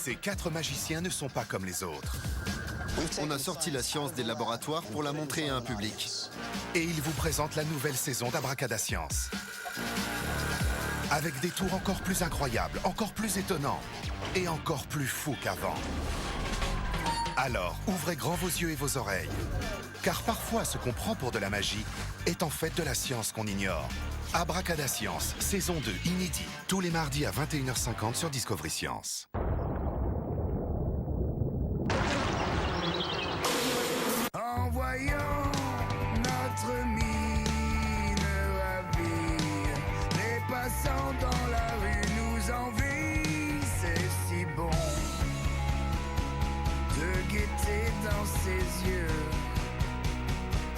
Ces 4 magiciens ne sont pas comme les autres. On a sorti la science des laboratoires pour la montrer à un public. Et ils vous présentent la nouvelle saison d'Abracadascience. Avec des tours encore plus incroyables, encore plus étonnants et encore plus fous qu'avant. Alors, ouvrez grand vos yeux et vos oreilles. Car parfois, ce qu'on prend pour de la magie est en fait de la science qu'on ignore. Abracadascience, saison 2, inédit. Tous les mardis à 21h50 sur Discovery Science. En voyant notre mine ravie, les passants dans la rue nous envient. C'est si bon de guetter dans ses yeux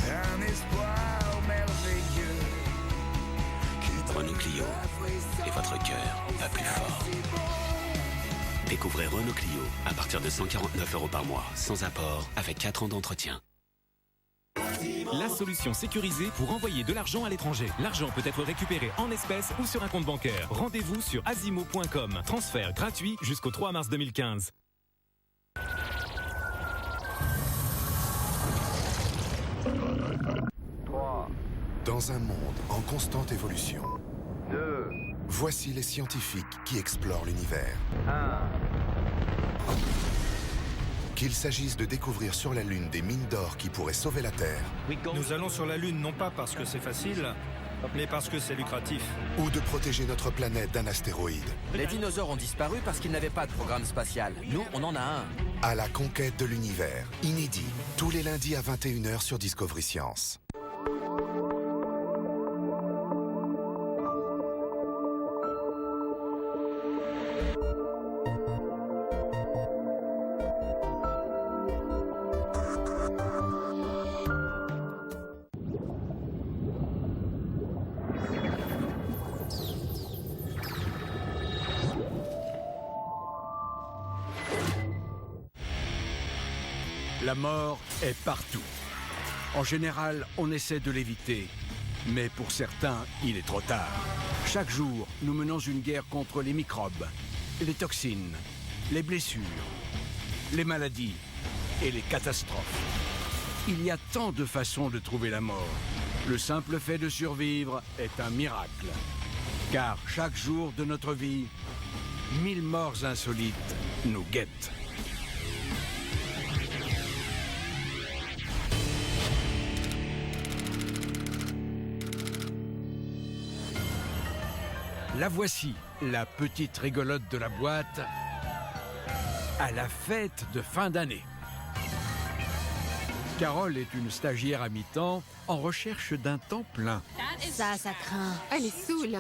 un espoir merveilleux. Renault Clio, et votre cœur bat plus fort. Découvrez Renault Clio à partir de 149 € par mois, sans apport, avec 4 ans d'entretien. La solution sécurisée pour envoyer de l'argent à l'étranger. L'argent peut être récupéré en espèces ou sur un compte bancaire. Rendez-vous sur azimo.com. Transfert gratuit jusqu'au 3 mars 2015. Dans un monde en constante évolution, 2, voici les scientifiques qui explorent l'univers. 1. Qu'il s'agisse de découvrir sur la Lune des mines d'or qui pourraient sauver la Terre, Nous allons sur la Lune non pas parce que c'est facile, mais parce que c'est lucratif. ou de protéger notre planète d'un astéroïde. Les dinosaures ont disparu parce qu'ils n'avaient pas de programme spatial. Nous, on en a un. À la conquête de l'univers, inédit, tous les lundis à 21h sur Discovery Science. La mort est partout. En général, on essaie de l'éviter. Mais pour certains, il est trop tard. Chaque jour, nous menons une guerre contre les microbes, les toxines, les blessures, les maladies et les catastrophes. Il y a tant de façons de trouver la mort. Le simple fait de survivre est un miracle. Car chaque jour de notre vie, 1000 morts insolites nous guettent. La voici, la petite rigolote de la boîte, à la fête de fin d'année. Carole est une stagiaire à mi-temps en recherche d'un temps plein. Ça craint. Elle est saoule.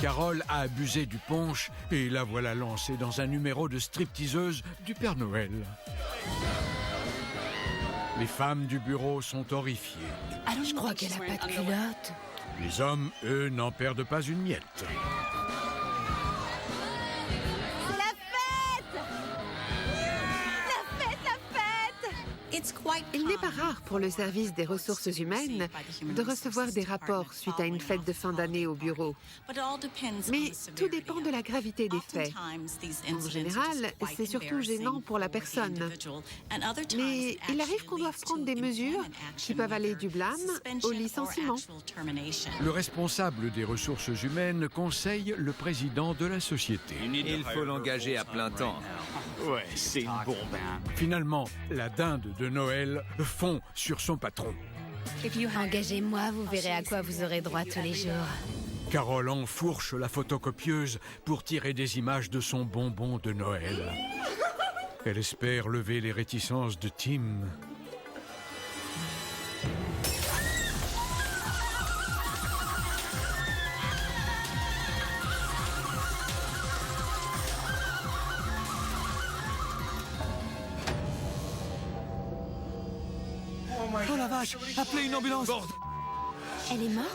Carole a abusé du punch et la voilà lancée dans un numéro de stripteaseuse du Père Noël. Les femmes du bureau sont horrifiées. Je crois qu'elle a pas de culotte. Les hommes, eux, n'en perdent pas une miette. C'est la fête! La fête, la fête! Il n'est pas rare pour le service des ressources humaines de recevoir des rapports suite à une fête de fin d'année au bureau. Mais tout dépend de la gravité des faits. En général, c'est surtout gênant pour la personne. Mais il arrive qu'on doive prendre des mesures qui peuvent aller du blâme au licenciement. Le responsable des ressources humaines conseille le président de la société. Il faut l'engager à plein temps. Ouais, c'est une bombe. Finalement, la dinde de Noël fond sur son patron. Engagez-moi, vous verrez à quoi vous aurez droit tous les jours. Carole enfourche la photocopieuse pour tirer des images de son bonbon de Noël. Elle espère lever les réticences de Tim. Oh la vache, appelez une ambulance. Elle est morte?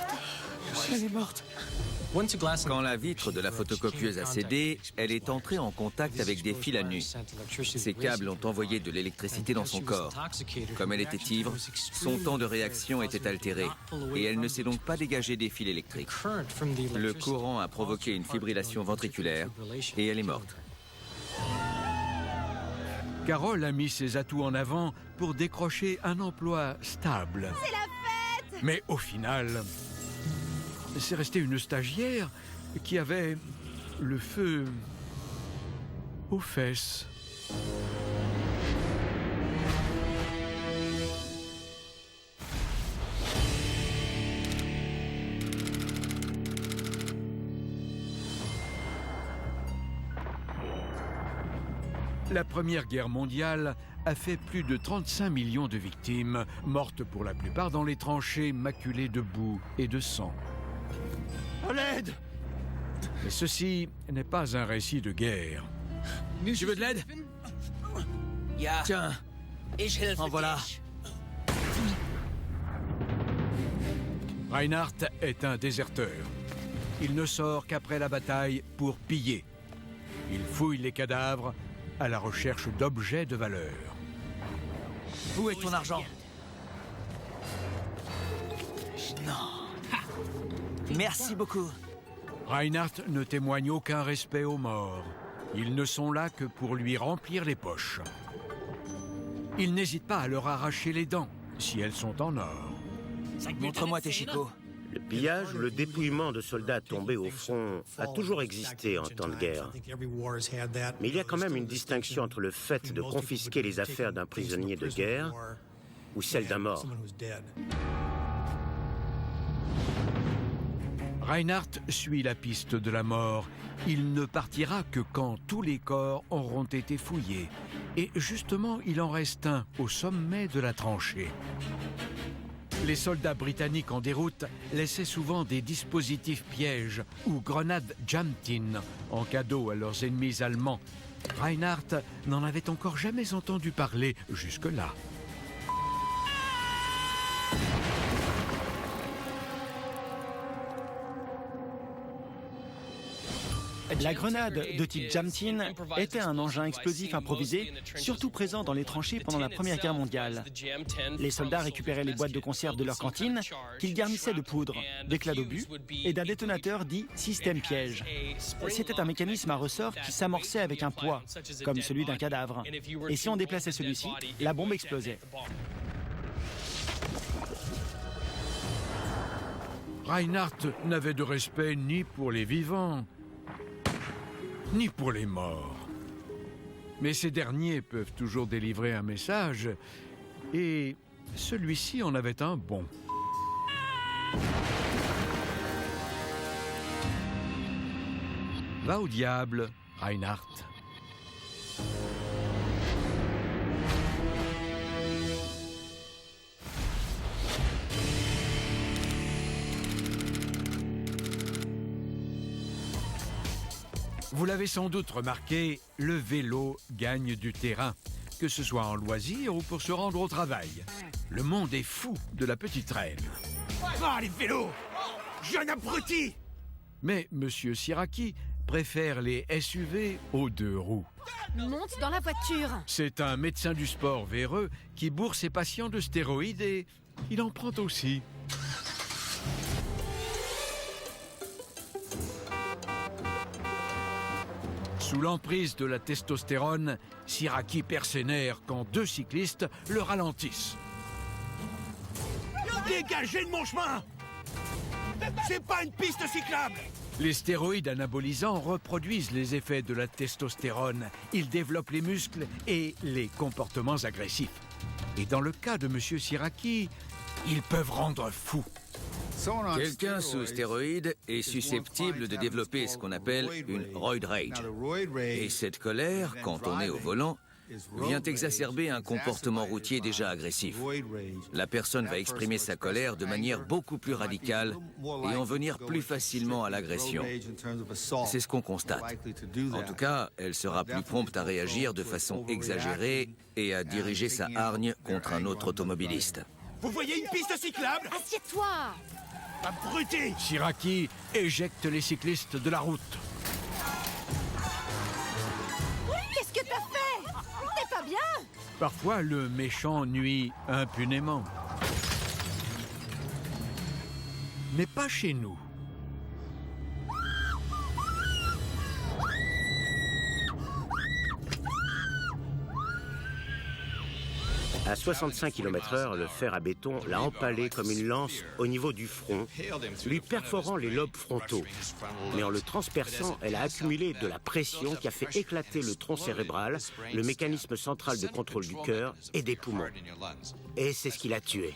Elle est morte. Quand la vitre de la photocopieuse a cédé, elle est entrée en contact avec des fils à nu. Ces câbles ont envoyé de l'électricité dans son corps. Comme elle était ivre, son temps de réaction était altéré et elle ne s'est donc pas dégagée des fils électriques. Le courant a provoqué une fibrillation ventriculaire et elle est morte. Carol a mis ses atouts en avant pour décrocher un emploi stable. C'est la fête! Mais au final, c'est resté une stagiaire qui avait le feu aux fesses. La Première Guerre mondiale a fait plus de 35 millions de victimes, mortes pour la plupart dans les tranchées maculées de boue et de sang. À l'aide! Mais ceci n'est pas un récit de guerre. Tu veux de l'aide? Tiens, en voilà. Reinhardt est un déserteur. Il ne sort qu'après la bataille pour piller. Il fouille les cadavres à la recherche d'objets de valeur. Où est ton argent? Non. Merci beaucoup. Reinhardt ne témoigne aucun respect aux morts. Ils ne sont là que pour lui remplir les poches. Il n'hésite pas à leur arracher les dents, si elles sont en or. Montre-moi tes chicots. Le pillage ou le dépouillement de soldats tombés au front a toujours existé en temps de guerre. Mais il y a quand même une distinction entre le fait de confisquer les affaires d'un prisonnier de guerre ou celle d'un mort. Reinhardt suit la piste de la mort. Il ne partira que quand tous les corps auront été fouillés. Et justement, il en reste un au sommet de la tranchée. Les soldats britanniques en déroute laissaient souvent des dispositifs pièges ou grenades Jam-Tin en cadeau à leurs ennemis allemands. Reinhardt n'en avait encore jamais entendu parler jusque-là. La grenade de type Jam-Tin était un engin explosif improvisé, surtout présent dans les tranchées pendant la Première Guerre mondiale. Les soldats récupéraient les boîtes de conserve de leur cantine, qu'ils garnissaient de poudre, d'éclats d'obus et d'un détonateur dit système piège. C'était un mécanisme à ressort qui s'amorçait avec un poids, comme celui d'un cadavre. Et si on déplaçait celui-ci, la bombe explosait. Reinhardt n'avait de respect ni pour les vivants, ni pour les morts. Mais ces derniers peuvent toujours délivrer un message, et celui-ci en avait un bon. Va au diable, Reinhardt. Vous l'avez sans doute remarqué, le vélo gagne du terrain, que ce soit en loisir ou pour se rendre au travail. Le monde est fou de la petite reine. Ah, les vélos! Jeune abruti! Mais Monsieur Siraki préfère les SUV aux deux roues. Monte dans la voiture. C'est un médecin du sport véreux qui bourre ses patients de stéroïdes et il en prend aussi. Sous l'emprise de la testostérone, Siraki perd ses nerfs quand deux cyclistes le ralentissent. Dégagez de mon chemin! C'est pas une piste cyclable! Les stéroïdes anabolisants reproduisent les effets de la testostérone. Ils développent les muscles et les comportements agressifs. Et dans le cas de Monsieur Siraki, ils peuvent rendre fou. Quelqu'un sous stéroïdes est susceptible de développer ce qu'on appelle une roid rage. Et cette colère, quand on est au volant, vient exacerber un comportement routier déjà agressif. La personne va exprimer sa colère de manière beaucoup plus radicale et en venir plus facilement à l'agression. C'est ce qu'on constate. En tout cas, elle sera plus prompte à réagir de façon exagérée et à diriger sa hargne contre un autre automobiliste. Vous voyez une piste cyclable? Assieds-toi! Abruti! Siraki éjecte les cyclistes de la route. Qu'est-ce que t'as fait? T'es pas bien? Parfois, le méchant nuit impunément. Mais pas chez nous. À 65 km/h, le fer à béton l'a empalé comme une lance au niveau du front, lui perforant les lobes frontaux. Mais en le transperçant, elle a accumulé de la pression qui a fait éclater le tronc cérébral, le mécanisme central de contrôle du cœur et des poumons. Et c'est ce qui l'a tué.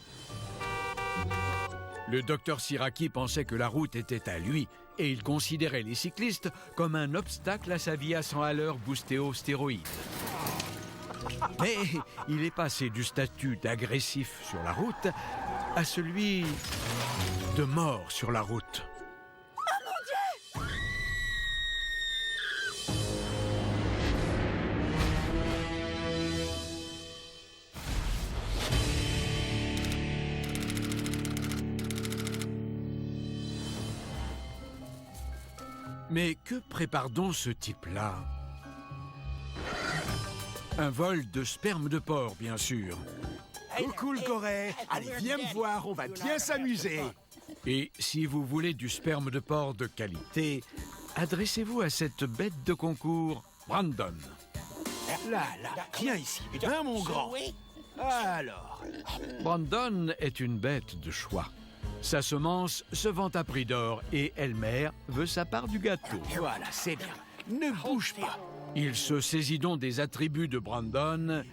Le docteur Siraki pensait que la route était à lui et il considérait les cyclistes comme un obstacle à sa vie à 100 à l'heure boostée aux stéroïdes. Mais il est passé du statut d'agressif sur la route à celui de mort sur la route. Oh mon Dieu! Mais que prépare donc ce type-là? Un vol de sperme de porc, bien sûr. Coucou le Corée. Allez, viens me voir, on va bien s'amuser. Et si vous voulez du sperme de porc de qualité, adressez-vous à cette bête de concours, Brandon. Là, viens ici, hein, mon grand. Alors. Brandon est une bête de choix. Sa semence se vend à prix d'or et Elmer veut sa part du gâteau. Voilà, c'est bien. Ne bouge pas. Il se saisit donc des attributs de Brandon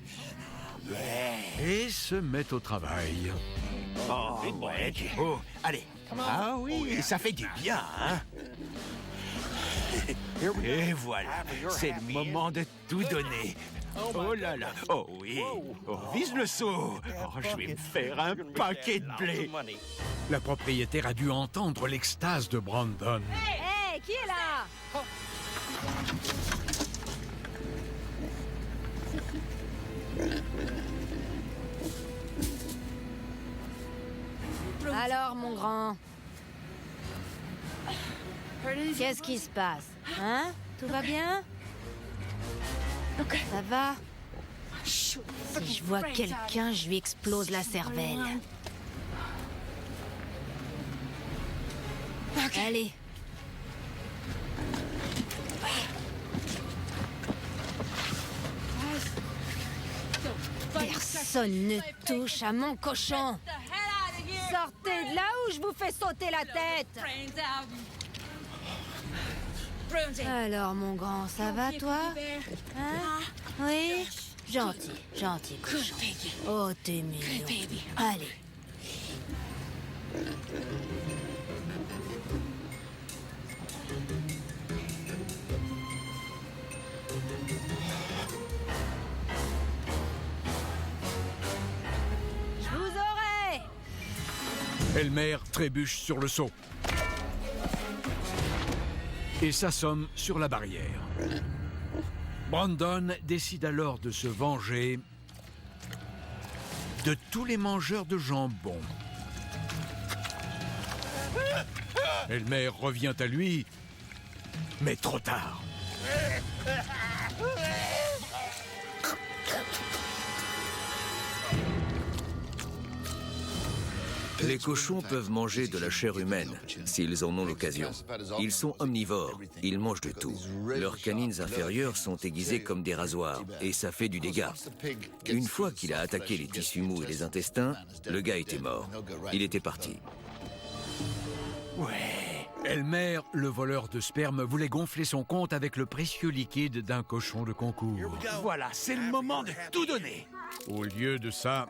et se met au travail. Oh, ouais, tu es beau. Allez. Ah oui, ça fait du bien, hein. Et voilà, c'est le moment de tout donner. Oh là là, oh oui, oh, vise le seau. Oh, je vais me faire un paquet de blé. La propriétaire a dû entendre l'extase de Brandon. Hey, qui est là? Alors, mon grand, qu'est-ce qui se passe? Hein? Tout va bien? Ça va? Si je vois quelqu'un, je lui explose la cervelle. Allez. Personne ne touche à mon cochon. Sortez de là où je vous fais sauter la tête. Alors, mon grand, ça va, toi? Hein? Oui? Gentil cochon. Oh, t'es mignon. Allez. Je vous aurai! Elmer trébuche sur le seau et s'assomme sur la barrière. Brandon décide alors de se venger de tous les mangeurs de jambon. Elmer revient à lui, mais trop tard. Les cochons peuvent manger de la chair humaine, s'ils en ont l'occasion. Ils sont omnivores, ils mangent de tout. Leurs canines inférieures sont aiguisées comme des rasoirs, et ça fait du dégât. Une fois qu'il a attaqué les tissus mous et les intestins, le gars était mort. Il était parti. Ouais. Elmer, le voleur de sperme, voulait gonfler son compte avec le précieux liquide d'un cochon de concours. Voilà, c'est le moment de tout donner. Au lieu de ça,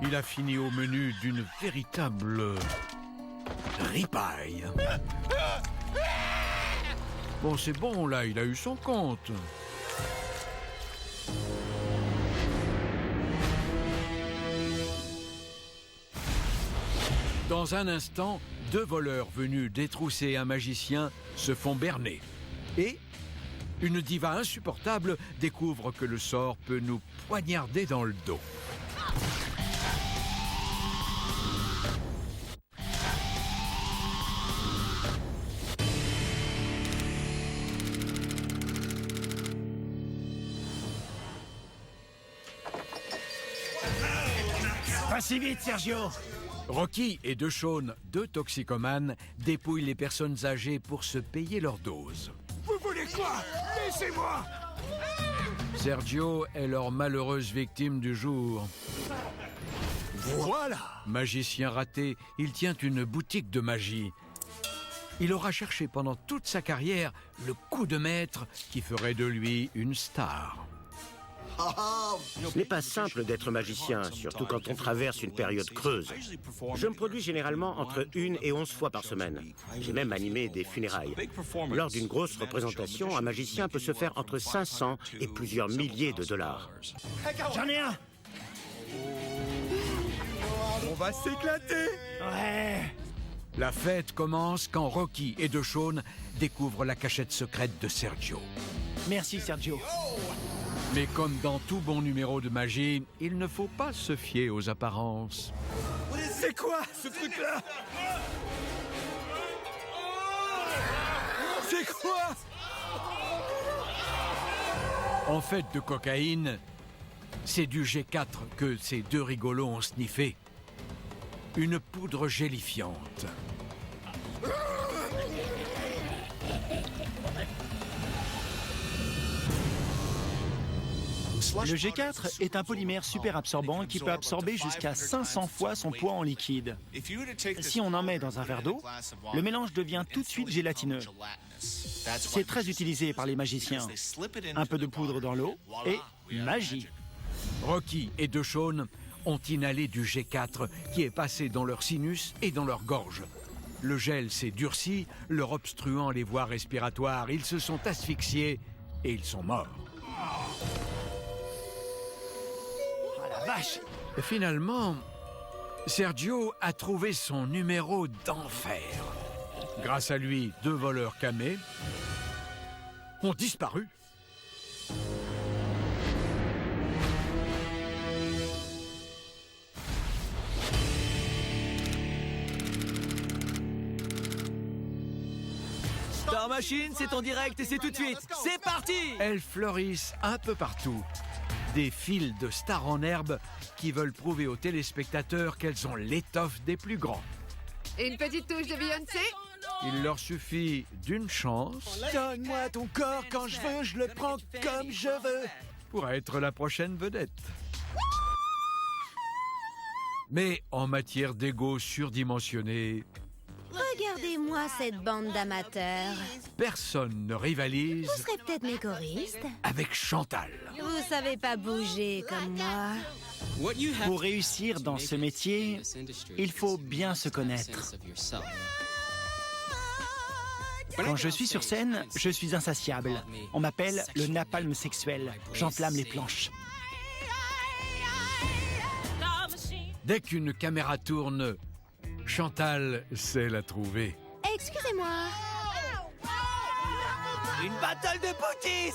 il a fini au menu d'une véritable ripaille. Bon, c'est bon, là, il a eu son compte. Dans un instant, deux voleurs venus détrousser un magicien se font berner. Et une diva insupportable découvre que le sort peut nous poignarder dans le dos. Pas si vite, Sergio. Rocky et DeShawn, deux toxicomanes, dépouillent les personnes âgées pour se payer leur dose. Vous voulez quoi? Laissez-moi. Sergio est leur malheureuse victime du jour. Voilà! Magicien raté, il tient une boutique de magie. Il aura cherché pendant toute sa carrière le coup de maître qui ferait de lui une star. Ce n'est pas simple d'être magicien, surtout quand on traverse une période creuse. Je me produis généralement entre 1 et 11 fois par semaine. J'ai même animé des funérailles. Lors d'une grosse représentation, un magicien peut se faire entre 500 et plusieurs milliers de dollars. J'en ai un! On va s'éclater! Ouais! La fête commence quand Rocky et DeShawn découvrent la cachette secrète de Sergio. Merci, Sergio. Mais comme dans tout bon numéro de magie, il ne faut pas se fier aux apparences. C'est quoi ce truc-là? C'est quoi? En fait de cocaïne, c'est du G4 que ces deux rigolos ont sniffé. Une poudre gélifiante. Le G4 est un polymère super absorbant qui peut absorber jusqu'à 500 fois son poids en liquide. Si on en met dans un verre d'eau, le mélange devient tout de suite gélatineux. C'est très utilisé par les magiciens. Un peu de poudre dans l'eau et magie. Rocky et DeShawn ont inhalé du G4 qui est passé dans leur sinus et dans leur gorge. Le gel s'est durci, leur obstruant les voies respiratoires. Ils se sont asphyxiés et ils sont morts. Vache. Finalement, Sergio a trouvé son numéro d'enfer. Grâce à lui, 2 voleurs camés ont disparu. Star Machine, c'est en direct et c'est tout de suite. C'est parti! Elles fleurissent un peu partout. Des files de stars en herbe qui veulent prouver aux téléspectateurs qu'elles ont l'étoffe des plus grands. Une petite touche de Beyoncé? Il leur suffit d'une chance. Donne-moi ton corps quand je veux, je le prends comme je veux. Pour être la prochaine vedette. Mais en matière d'ego surdimensionné, Regardez-moi cette bande d'amateurs. personne ne rivalise Vous serez peut-être mes choristes. avec Chantal. Vous savez pas bouger comme moi. Pour réussir dans ce métier, il faut bien se connaître. Quand je suis sur scène, je suis insatiable. On m'appelle le napalm sexuel. J'enflamme les planches. Dès qu'une caméra tourne, Chantal sait la trouver. Excusez-moi. Une battle de booties!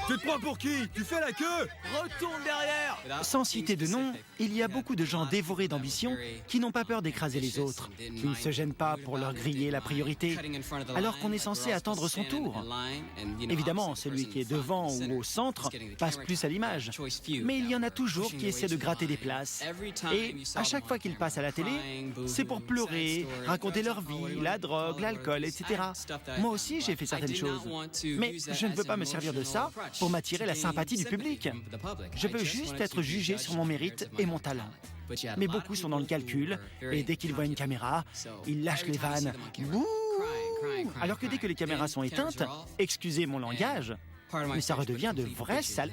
Tu te prends pour qui? Tu fais la queue? Retourne derrière! Sans citer de nom, il y a beaucoup de gens dévorés d'ambition qui n'ont pas peur d'écraser les autres, qui ne se gênent pas pour leur griller la priorité, alors qu'on est censé attendre son tour. Évidemment, celui qui est devant ou au centre passe plus à l'image. Mais il y en a toujours qui essaient de gratter des places. Et à chaque fois qu'ils passent à la télé, c'est pour pleurer, raconter leur vie, la drogue, l'alcool, etc. Moi aussi, j'ai fait certaines choses. Mais je ne veux pas me servir de ça pour m'attirer la sympathie du public. Je veux juste être jugé sur mon mérite et mon talent. Mais beaucoup sont dans le calcul, et dès qu'ils voient une caméra, ils lâchent les vannes. Ouh! Alors que dès que les caméras sont éteintes, excusez mon langage, mais ça redevient de vrais sales.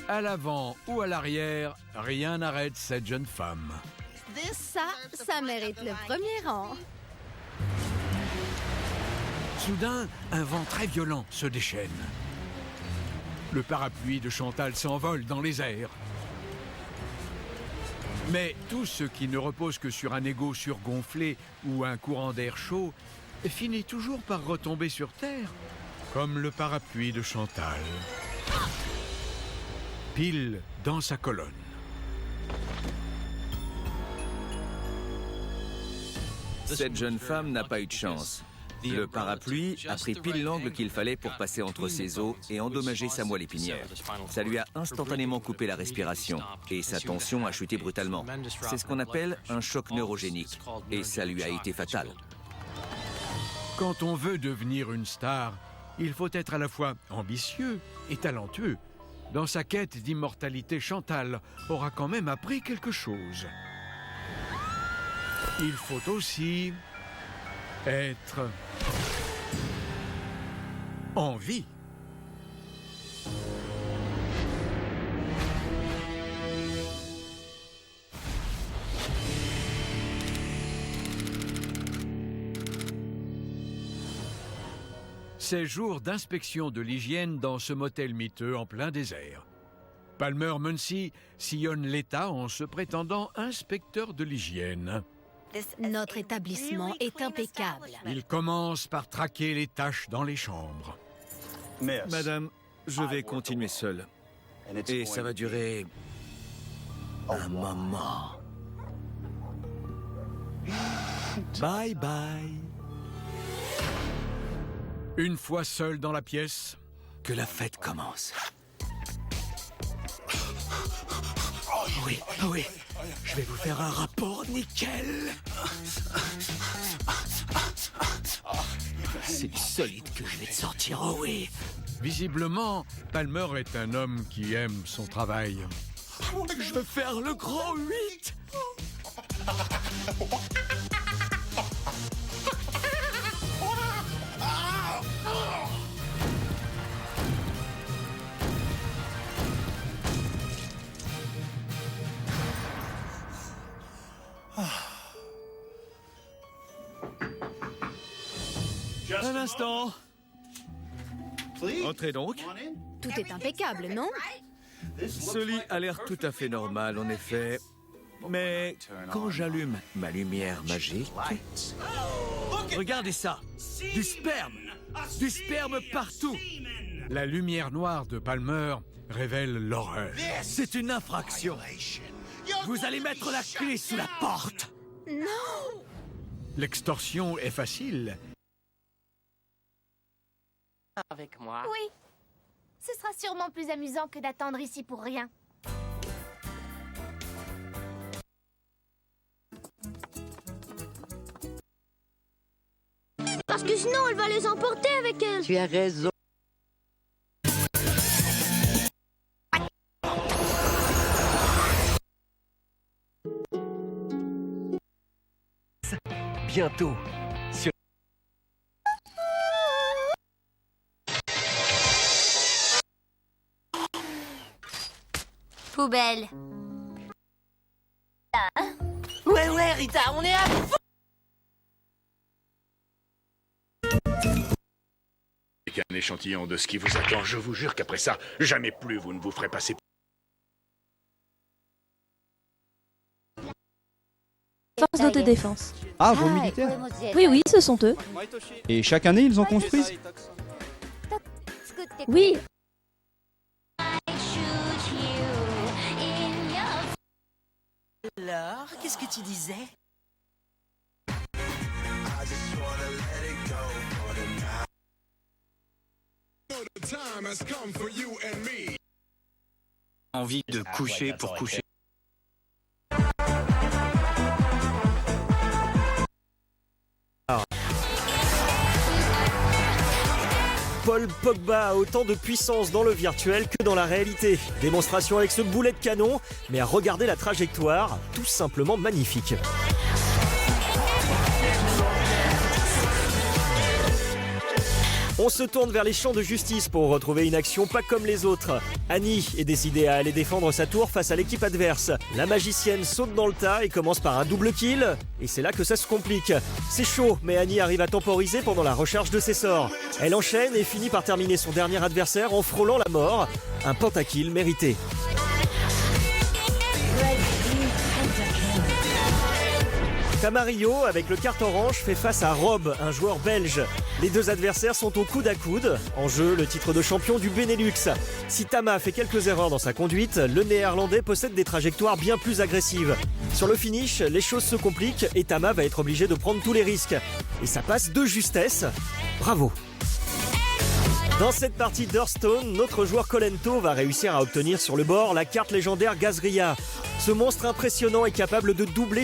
À l'avant ou à l'arrière, rien n'arrête cette jeune femme. Ça mérite le premier rang. Soudain, un vent très violent se déchaîne. Le parapluie de Chantal s'envole dans les airs. Mais tout ce qui ne repose que sur un ego surgonflé ou un courant d'air chaud finit toujours par retomber sur terre, comme le parapluie de Chantal. Pile dans sa colonne. Cette jeune femme n'a pas eu de chance. Le parapluie a pris pile l'angle qu'il fallait pour passer entre ses os et endommager sa moelle épinière. Ça lui a instantanément coupé la respiration et sa tension a chuté brutalement. C'est ce qu'on appelle un choc neurogénique et ça lui a été fatal. Quand on veut devenir une star, il faut être à la fois ambitieux et talentueux. Dans sa quête d'immortalité, Chantal aura quand même appris quelque chose. Il faut aussi être en vie. Ces jours d'inspection de l'hygiène dans ce motel miteux en plein désert. Palmer Munsey sillonne l'État en se prétendant inspecteur de l'hygiène. Notre établissement est impeccable. Il commence par traquer les taches dans les chambres. Madame, je vais continuer seul. Et ça va durer un moment. Bye bye. Une fois seul dans la pièce, que la fête commence. Oui, oui, je vais vous faire un rapport nickel. C'est du solide que je vais te sortir, oh oui. Visiblement, Palmer est un homme qui aime son travail. Je veux faire le grand 8. Un instant. Entrez donc. Tout est impeccable, non? Ce lit a l'air tout à fait normal, en effet. Mais quand j'allume ma lumière magique... Regardez ça! Du sperme! Du sperme partout! La lumière noire de Palmer révèle l'horreur. C'est une infraction. Vous allez mettre la clé sous la porte. Non! L'extorsion est facile. Avec moi? Oui. Ce sera sûrement plus amusant que d'attendre ici pour rien. Parce que sinon, elle va les emporter avec elle. Tu as raison. Bientôt. Sur... Poubelle. Ouais, Rita, on est à fond. Un échantillon de ce qui vous attend, je vous jure qu'après ça, jamais plus vous ne vous ferez passer. Force d'autodéfense. Ah, vos militaires? Oui, ce sont eux. Et chaque année, ils en construisent? Oui. Alors, qu'est-ce que tu disais? Envie de coucher pour coucher. Paul Pogba a autant de puissance dans le virtuel que dans la réalité. Démonstration avec ce boulet de canon, mais à regarder la trajectoire, tout simplement magnifique. On se tourne vers les champs de justice pour retrouver une action pas comme les autres. Annie est décidée à aller défendre sa tour face à l'équipe adverse. La magicienne saute dans le tas et commence par un double kill. Et c'est là que ça se complique. C'est chaud, mais Annie arrive à temporiser pendant la recharge de ses sorts. Elle enchaîne et finit par terminer son dernier adversaire en frôlant la mort. Un pentakill mérité. Tamarillo, avec le carton orange, fait face à Rob, un joueur belge. Les deux adversaires sont au coude à coude. En jeu, le titre de champion du Benelux. Si Tama fait quelques erreurs dans sa conduite, le Néerlandais possède des trajectoires bien plus agressives. Sur le finish, les choses se compliquent et Tama va être obligé de prendre tous les risques. Et ça passe de justesse. Bravo! Dans cette partie d'Hearthstone, notre joueur Kolento va réussir à obtenir sur le bord la carte légendaire Gazria. Ce monstre impressionnant est capable de doubler